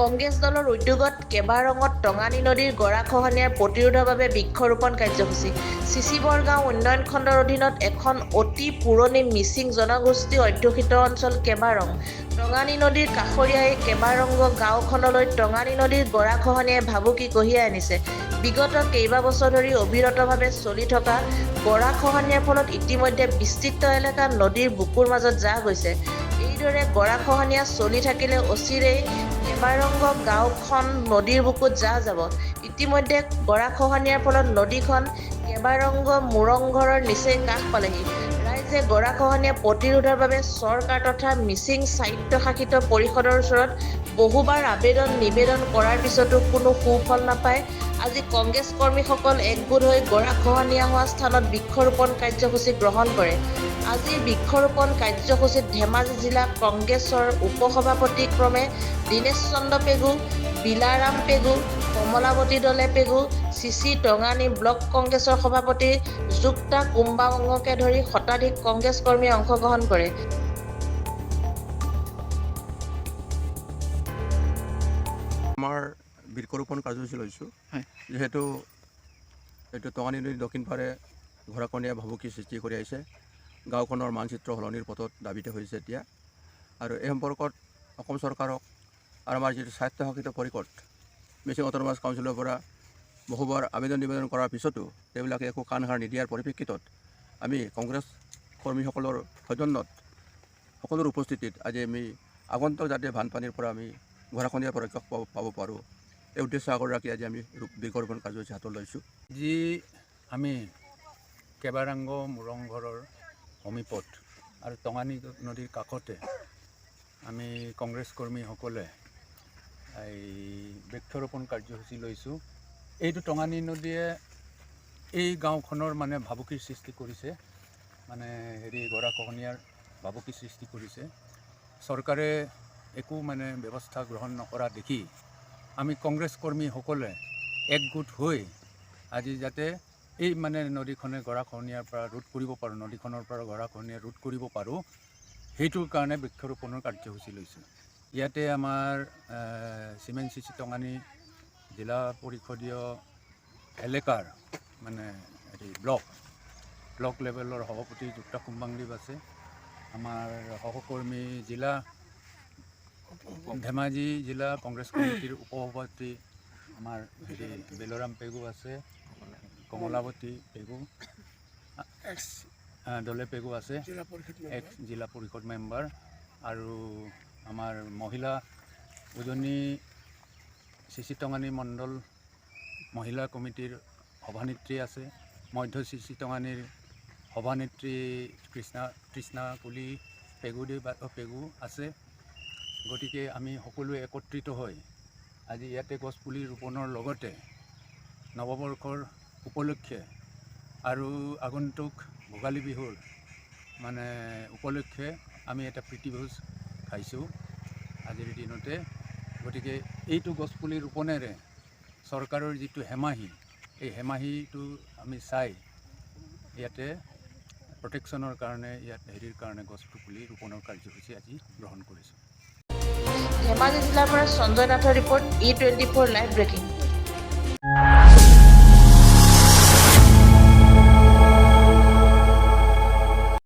কংগ্ৰেছ দলৰ উদ্যোগত কেবাৰঙত টঙানী নদীৰ গৰাখহনীয়াৰ প্ৰতিৰোধৰ বাবে বৃক্ষৰোপণ কাৰ্যসূচী। চিচিবৰগাঁও উন্নয়ন খণ্ডৰ অধীনত এখন অতি পুৰণি মিচিং জনগোষ্ঠী অধ্যুষিত অঞ্চল কেবাৰং। টঙানী নদীৰ কাষৰীয়া এই কেবাৰং গাঁওখনলৈ টঙানী নদীৰ গৰাখহনীয়াই ভাবুকি কঢ়িয়াই আনিছে। বিগত কেইবাবছৰ ধৰি অবিৰতভাৱে চলি থকা গৰাখহনীয়াৰ ফলত ইতিমধ্যে বিস্তৃত এলেকা নদীৰ বুকুৰ মাজত জাহ গৈছে। এইদৰে গৰাখহনীয়া চলি থাকিলে অচিৰেই কেবাৰং গাঁওখন নদীৰ বুকুত জাহ যাব। ইতিমধ্যে গৰাখহনীয়াৰ ফলত নদীখন কেবাৰং মোৰংঘৰৰ নিচেই কাষ পালেহি। ৰাইজে গৰাখহনীয়া প্ৰতিৰোধৰ বাবে চৰকাৰ তথা মিচিং স্বায়ত্তশাসিত পৰিষদৰ ওচৰত বহুবাৰ নিবেদন কৰাৰ পিছতো কোনো সুফল নাপায়। আজি কংগ্ৰেছ কৰ্মীসকল একগোট হৈ গৰাখহনীয়া হোৱা স্থানত বৃক্ষৰোপণ কাৰ্যসূচী গ্ৰহণ কৰে। আজিৰ বৃক্ষৰোপণ কাৰ্যসূচীত ধেমাজি জিলা কংগ্ৰেছৰ উপসভাপতি ক্ৰমে দীনেশ চন্দ্ৰ পেগু, বিলাৰাম পেগু, কমলাৱতী দলে পেগু, চিচি টঙানী ব্লক কংগ্ৰেছৰ সভাপতি যুক্তা কুম্বাংকে ধৰি শতাধিক কংগ্ৰেছ কৰ্মীয়ে অংশগ্ৰহণ কৰে। আমাৰ বৃক্ষৰোপণ কাৰ্যসূচী লৈছোঁ, যিহেতু এইটো টঙানী নদীৰ দক্ষিণ পাৰে গৰাখহনীয়াই ভাবুকি সৃষ্টি কৰি আহিছে। গাঁওখনৰ মানচিত্ৰ সলনিৰ পথত দাবিত হৈছে এতিয়া। আৰু এই সম্পৰ্কত অসম চৰকাৰক আৰু আমাৰ যিটো স্বায়ত্তশাসিত পৰিষদ মিচিং অট'নমাছ কাউন্সিলৰ পৰা বহুবাৰ নিবেদন কৰাৰ পিছতো তেওঁবিলাকে একো কাণসাৰ নিদিয়াৰ পৰিপ্ৰেক্ষিতত আমি কংগ্ৰেছ কৰ্মীসকলৰ সৌজন্যত সকলোৰ উপস্থিতিত আজি আমি আগন্তুক যাতে বানপানীৰ পৰা আমি গৰাখহনীয়াৰ পৰা ৰক্ষা পাব পাৰোঁ, এই উদ্দেশ্য আগত ৰাখি আজি আমি বৃক্ষৰোপণ কাৰ্যসূচী হাতত লৈছোঁ। যি আমি কেবাৰং মোৰংঘৰৰ সমীপত আৰু টঙানী নদীৰ কাষতে আমি কংগ্ৰেছ কৰ্মীসকলে এই বৃক্ষৰোপণ কাৰ্যসূচী লৈছোঁ। এইটো টঙানী নদীয়ে এই গাঁওখনৰ ভাবুকিৰ সৃষ্টি কৰিছে, গৰাখহনীয়াৰ ভাবুকিৰ সৃষ্টি কৰিছে। চৰকাৰে একো ব্যৱস্থা গ্ৰহণ নকৰা দেখি আমি কংগ্ৰেছ কৰ্মীসকলে একগোট হৈ আজি যাতে এই নদীখনে গৰাখহনীয়াৰ পৰা ৰোধ কৰিব পাৰোঁ, নদীখনৰ পৰা গৰাখহনীয়া ৰোধ কৰিব পাৰোঁ, সেইটোৰ কাৰণে বৃক্ষৰোপণৰ কাৰ্যসূচী লৈছোঁ। ইয়াতে আমাৰ চিচি টঙানী জিলা পৰিষদীয় এলেকাৰ ব্লক লেভেলৰ সভাপতি যুক্তা কুম্বাংদেৱ আছে। আমাৰ সহকৰ্মী ধেমাজি জিলা কংগ্ৰেছ কমিটিৰ উপসভাপতি আমাৰ বেলৰাম পেগু আছে, কমলাৱতী পেগু দলে পেগু আছে, জিলা পৰিষদ মেম্বাৰ, আৰু আমাৰ মহিলা উজনি চিচি টঙানী মণ্ডল মহিলা কমিটিৰ সভানেত্ৰী আছে, মধ্য চিচি টঙানীৰ সভানেত্ৰী কৃষ্ণা কুলি পেগু আছে। গতিকে আমি সকলোৱে একত্ৰিত হৈ আজি ইয়াতে গছপুলি ৰোপণৰ লগতে নৱবৰ্ষৰ উপলক্ষে আৰু আগন্তুক ভোগালী বিহুৰ উপলক্ষে আমি এটা প্ৰীতিভোজ খাইছোঁ আজিৰ দিনতে। গতিকে এইটো গছপুলি ৰোপণেৰে চৰকাৰৰ যিটো হেমাহি, এই হেমাহিটো আমি চাই ইয়াতে প্ৰটেকশ্যনৰ কাৰণে কাৰণে গছপুলি ৰোপণৰ কাৰ্যসূচী আজি গ্ৰহণ কৰিছোঁ। ধেমাজি জিলাৰ পৰা সঞ্জয় নাথৰ ৰিপৰ্ট, E24 লাইভ ব্ৰেকিং।